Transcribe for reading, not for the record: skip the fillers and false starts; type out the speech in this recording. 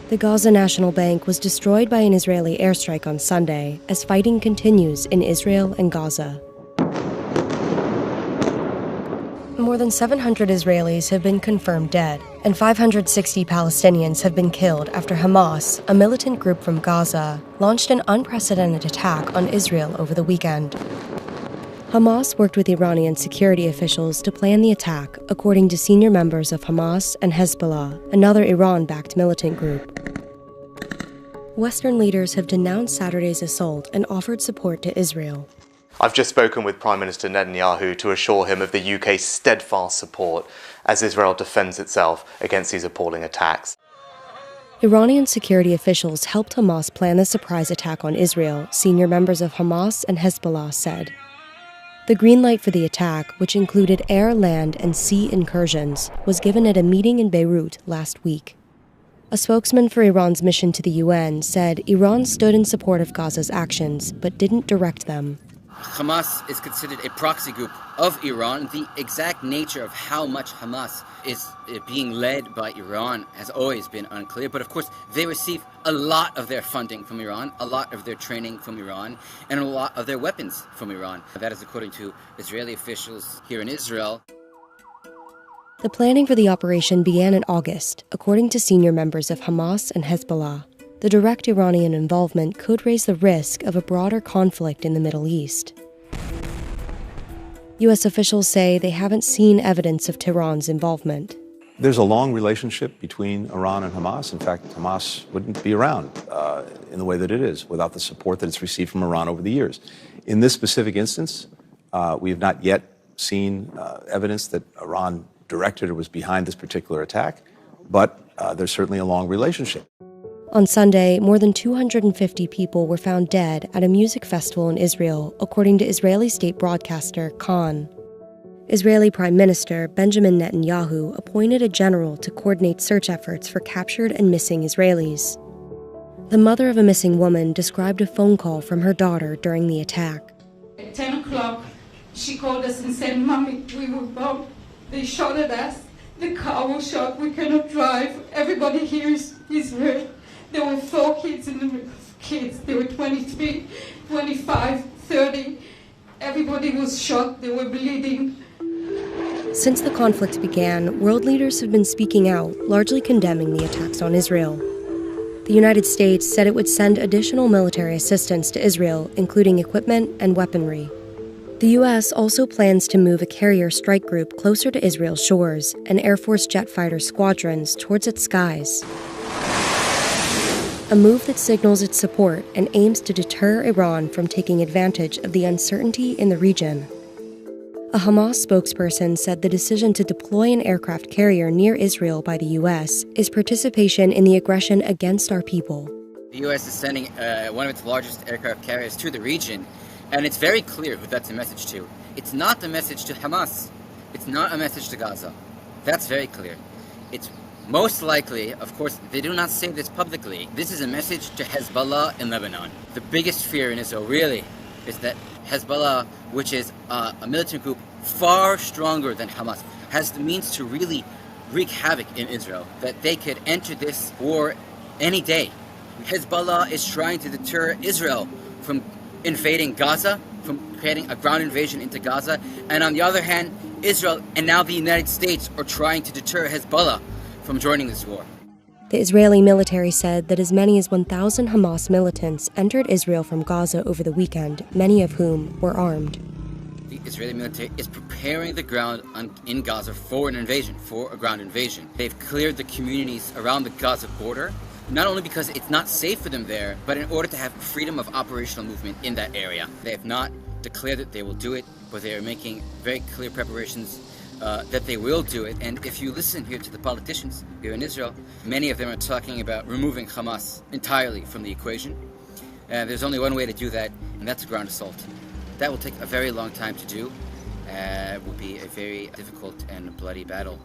The Gaza National Bank was destroyed by an Israeli airstrike on Sunday as fighting continues in Israel and Gaza. More than 700 Israelis have been confirmed dead, and 560 Palestinians have been killed after Hamas, a militant group from Gaza, launched an unprecedented attack on Israel over the weekend. Hamas worked with Iranian security officials to plan the attack, according to senior members of Hamas and Hezbollah, another Iran-backed militant group. Western leaders have denounced Saturday's assault and offered support to Israel. I've just spoken with Prime Minister Netanyahu to assure him of the UK's steadfast support as Israel defends itself against these appalling attacks. Iranian security officials helped Hamas plan the surprise attack on Israel, senior members of Hamas and Hezbollah said. The green light for the attack, which included air, land, and sea incursions, was given at a meeting in Beirut last week. A spokesman for Iran's mission to the UN said Iran stood in support of Gaza's actions, but didn't direct them. Hamas is considered a proxy group of Iran. The exact nature of how much Hamas is being led by Iran has always been unclear. But of course, they receive a lot of their funding from Iran, a lot of their training from Iran, and a lot of their weapons from Iran. That is according to Israeli officials here in Israel. The planning for the operation began in August, according to senior members of Hamas and Hezbollah. The direct Iranian involvement could raise the risk of a broader conflict in the Middle East. U.S. officials say they haven't seen evidence of Tehran's involvement. There's a long relationship between Iran and Hamas. In fact, Hamas wouldn't be around in the way that it is without the support that it's received from Iran over the years. In this specific instance, we have not yet seen evidence that Iran directed or was behind this particular attack, but there's certainly a long relationship. On Sunday, more than 250 people were found dead at a music festival in Israel, according to Israeli state broadcaster Khan. Israeli Prime Minister Benjamin Netanyahu appointed a general to coordinate search efforts for captured and missing Israelis. The mother of a missing woman described a phone call from her daughter during the attack. At 10 o'clock, she called us and said, "Mommy, we were bombed. They shot at us. The car was shot. We cannot drive. Everybody here is hurt." There were 4 kids in the kids. There were 23, 25, 30. Everybody was shot. They were bleeding. Since the conflict began, world leaders have been speaking out, largely condemning the attacks on Israel. The United States said it would send additional military assistance to Israel, including equipment and weaponry. The U.S. also plans to move a carrier strike group closer to Israel's shores and Air Force jet fighter squadrons towards its skies. A move that signals its support and aims to deter Iran from taking advantage of the uncertainty in the region. A Hamas spokesperson said the decision to deploy an aircraft carrier near Israel by the U.S. is participation in the aggression against our people. The U.S. is sending one of its largest aircraft carriers to the region, and it's very clear who that's a message to. It's not the message to Hamas. It's not a message to Gaza. That's very clear. It's most likely, of course, they do not say this publicly. This is a message to Hezbollah in Lebanon. The biggest fear in Israel, really, is that Hezbollah, which is a militant group far stronger than Hamas, has the means to really wreak havoc in Israel, that they could enter this war any day. Hezbollah is trying to deter Israel from invading Gaza, from creating a ground invasion into Gaza, and on the other hand, Israel and now the United States are trying to deter Hezbollah from joining this war. The Israeli military said that as many as 1,000 Hamas militants entered Israel from Gaza over the weekend, many of whom were armed. The Israeli military is preparing the ground in Gaza for an invasion, for a ground invasion. They've cleared the communities around the Gaza border, not only because it's not safe for them there, but in order to have freedom of operational movement in that area. They have not declared that they will do it, but they are making very clear preparations that they will do it. And if you listen here to the politicians here in Israel, many of them are talking about removing Hamas entirely from the equation. There's only one way to do that, and that's a ground assault. That will take a very long time to do. It will be a very difficult and bloody battle.